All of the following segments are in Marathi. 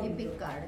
एपिक कार्ड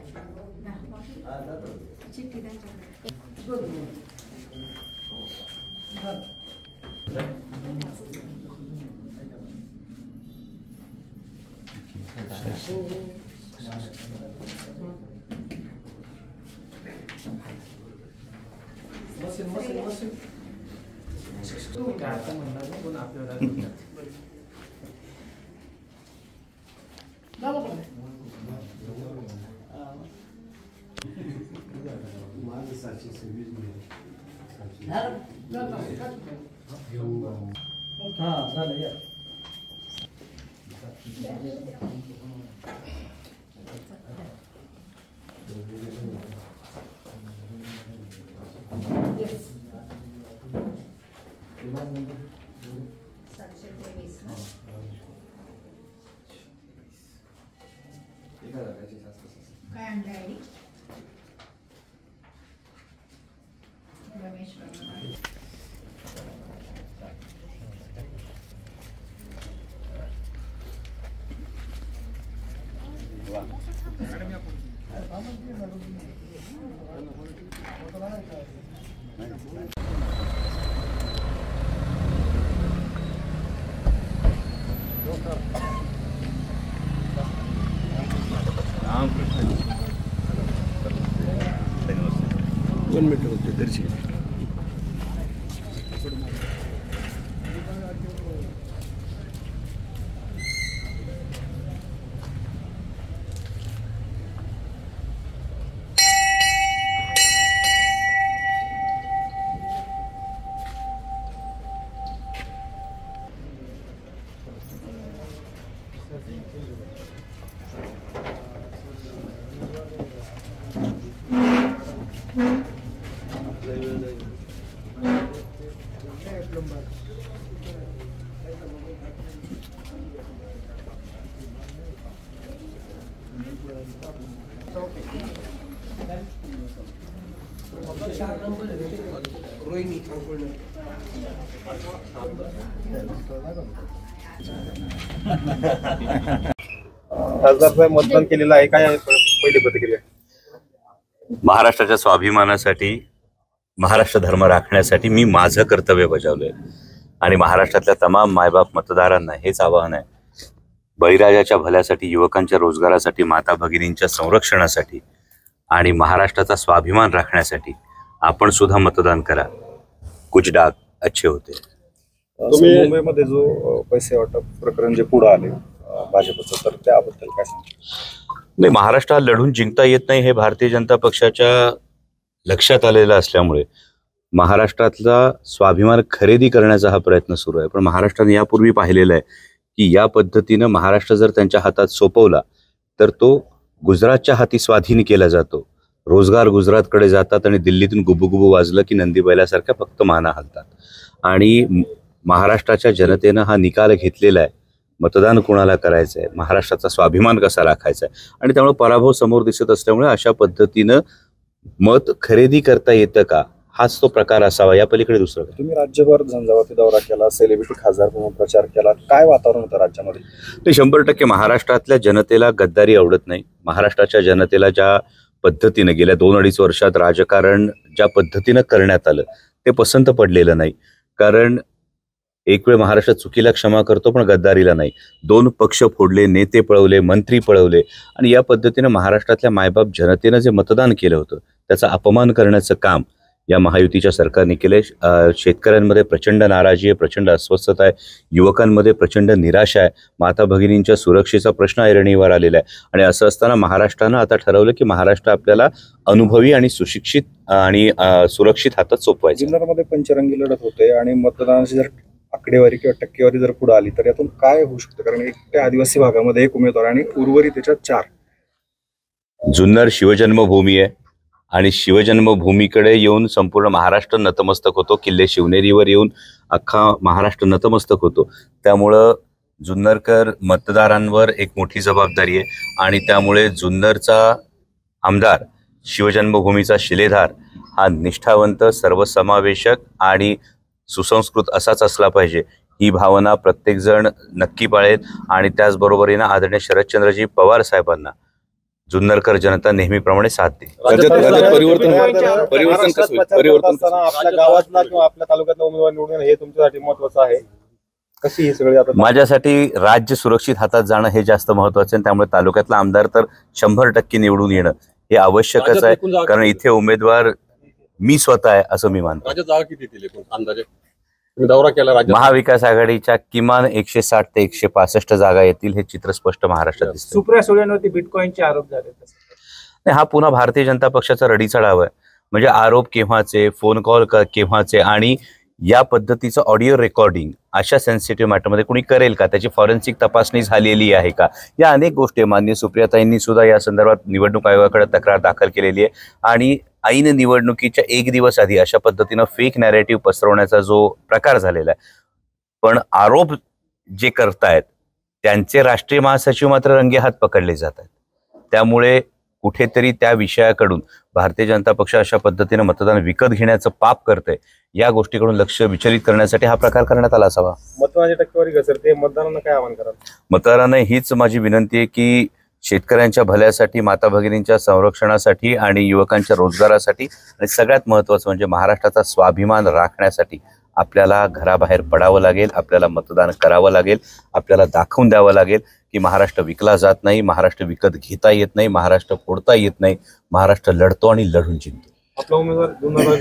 काय आणलं आयडी रमेश वन मीटर होते दर्शी खासदार साहेब मतदान केलेलं आहे, काय पहिली प्रतिक्रिया? महाराष्ट्राच्या स्वाभिमानासाठी, महाराष्ट्र धर्म राखण्यासाठी मी माझं कर्तव्य बजावलंय आणि महाराष्ट्रातल्या तमाम मायबाप मतदारांना हेच आवाहन आहे, बळीराजाच्या भल्यासाठी, युवकांच्या रोजगारासाठी, माता भगिनींच्या संरक्षणासाठी आणि महाराष्ट्राचा स्वाभिमान राखण्यासाठी आपण सुद्धा मतदान करा. कुछ डाग अच्छे होते. तुम्ही मुंबईमध्ये जो पैसे वाटप प्रकरण जे पुढे आले भाजपचं, तर त्याबद्दल काय सांगा? नाही, महाराष्ट्रात लढून जिंकता येत नाही हे भारतीय जनता पक्षाच्या लक्षात आलेलं असल्यामुळे महाराष्ट्रातला स्वाभिमान खरेदी करण्याचा हा प्रयत्न सुरू आहे. पण महाराष्ट्राने यापूर्वी पाहिलेलं आहे की या पद्धतीनं महाराष्ट्र जर त्यांच्या हातात सोपवला तर तो गुजरातच्या हाती स्वाधीन केला जातो. रोजगार गुजरातकडे जातात आणि दिल्लीतून गुबुगुबू वाजलं की नंदी बैलासारख्या फक्त माना हलतात. आणि महाराष्ट्राच्या जनतेनं हा निकाल घेतलेला आहे, मतदान कोणाला करायचं आहे, महाराष्ट्राचा स्वाभिमान कसा राखायचा आहे, आणि त्यामुळे पराभव समोर दिसत असल्यामुळे अशा पद्धतीनं मत खरेदी करता येतं का, हाच तो प्रकार असावा, या पलीकडे दुसरं. तुम्ही राज्यभर झंझावाती दौरा केला, सेलिब्रिटी खासदार म्हणून प्रचार केला, काय वातावरण होतं राज्यामध्ये? ते 100% महाराष्ट्रातल्या जनतेला गद्दारी आवडत नाही. महाराष्ट्राच्या जनतेला ज्या पद्धतीनं गेल्या 2-2.5 वर्षात राजकारण ज्या पद्धतीनं करण्यात आलं ते पसंत पडलेलं नाही. कारण एक वेळ महाराष्ट्र चुकीला क्षमा करतो पण गद्दारीला नाही. 2 पक्ष फोडले, नेते पळवले, मंत्री पळवले आणि या पद्धतीनं महाराष्ट्रातल्या मायबाप जनतेनं जे मतदान केलं होतं त्याचा अपमान करण्याचं काम या महायुतीच्या सरकारने केले. शेतकऱ्यांमध्ये प्रचंड नाराजी आहे, प्रचंड अस्वस्थता आहे, युवकांमध्ये प्रचंड निराशा आहे, माता भगिनींच्या सुरक्षेचा प्रश्न ऐरणीवर आलेला आहे. आणि असं असताना महाराष्ट्रानं आता ठरवलं की महाराष्ट्र आपल्याला अनुभवी आणि सुशिक्षित आणि सुरक्षित हातात सोपवायचं. जुन्नरमध्ये पंचरंगी लढत होते आणि मतदानाची जर आकडेवारी किंवा टक्केवारी जर पुढे आली तर यातून काय होऊ शकतं? कारण एकट्या आदिवासी भागामध्ये 1 उमेदवार आणि उर्वरित त्याच्यात 4. जुन्नर शिवजन्मभूमी आहे आणि शिवजन्मभूमीकडे येऊन संपूर्ण महाराष्ट्र नतमस्तक होतो. किल्ले शिवनेरीवर येऊन अख्खा महाराष्ट्र नतमस्तक होतो. त्यामुळं जुन्नरकर मतदारांवर एक मोठी जबाबदारी आहे आणि त्यामुळे जुन्नरचा आमदार, शिवजन्मभूमीचा शिलेधार हा निष्ठावंत, सर्वसमावेशक आणि सुसंस्कृत असाच असला पाहिजे, ही भावना प्रत्येकजण नक्की पाळेल. आणि त्याचबरोबरीनं आदरणीय शरदचंद्रजी पवार साहेबांना जुन्नरकर जनता नेहमीप्रमाणे साथ देईल. परिवर्तन असताना आपल्या गावातला किंवा आपल्या तालुक्यातला उमेदवार निवडून हे तुमच्यासाठी महत्वाचं आहे. कशी ही सगळी आता माझ्यासाठी राज्य सुरक्षित हातात जाणं हे जास्त महत्वाचं आहे. त्यामुळे तालुक्यातला आमदार तर 100% निवडून येणं हे आवश्यकच आहे. कारण इथे उमेदवार मी स्वतः आहे असं मी मानतो. राज्यात जागा किती दिली अंदाजे? तुम्ही दौरा केला राज्यात. महाविकास आघाडीच्या किमान 160 ते 165 जागा येतील हे चित्र स्पष्ट महाराष्ट्रात दिसतं. सुप्रिया सुळेंवरती बिटकॉइनचे आरोप झाले. हा पुन्हा भारतीय जनता पक्षाचा रडीचा डाव आहे. म्हणजे आरोप केव्हाचे, फोन कॉल केव्हाचे आणि या पद्धतीचं ऑडिओ रेकॉर्डिंग अशा सेन्सिटिव्ह मॅटरमध्ये कुणी करेल का? त्याची फॉरेन्सिक तपासणी झालेली आहे का? या अनेक गोष्टी माननीय सुप्रियाताईंनी सुद्धा या संदर्भात निवडणूक आयोगाकडे तक्रार दाखल केलेली आहे. आणि ऐन निवडणुकीच्या एक दिवस आधी अशा पद्धतीनं फेक नॅरेटिव्ह पसरवण्याचा जो प्रकार झालेला आहे. पण आरोप जे करतायत त्यांचे राष्ट्रीय महासचिव मात्र रंगेहात पकडले जात आहेत. त्यामुळे कुठेतरी त्या विषयाकडून भारतीय जनता पक्ष अशा पद्धतीनं मतदान विकत घेण्याचं पाप करतंय. या गोष्टीकडून लक्ष विचलित करण्यासाठी हा प्रकार करण्यात आला असावा. मतदानाची टक्केवारी घसरते, मतदारांना काय आवाहन कराल? मतदारांना हीच माझी विनंती आहे की शेतकऱ्यांच्या भल्यासाठी, माता भगिनींच्या संरक्षणासाठी आणि युवकांच्या रोजगारासाठी आणि सगळ्यात महत्त्वाचं म्हणजे महाराष्ट्राचा स्वाभिमान राखण्यासाठी आपल्याला घराबाहेर पडावं लागेल. आपल्याला मतदान करावं लागेल. आपल्याला दाखवून द्यावं लागेल की महाराष्ट्र विकला जात नाही, महाराष्ट्र विकत घेता येत नाही, महाराष्ट्र फोडता येत नाही, महाराष्ट्र लढतो आणि लढून जिंकतो. आपला उमेदवार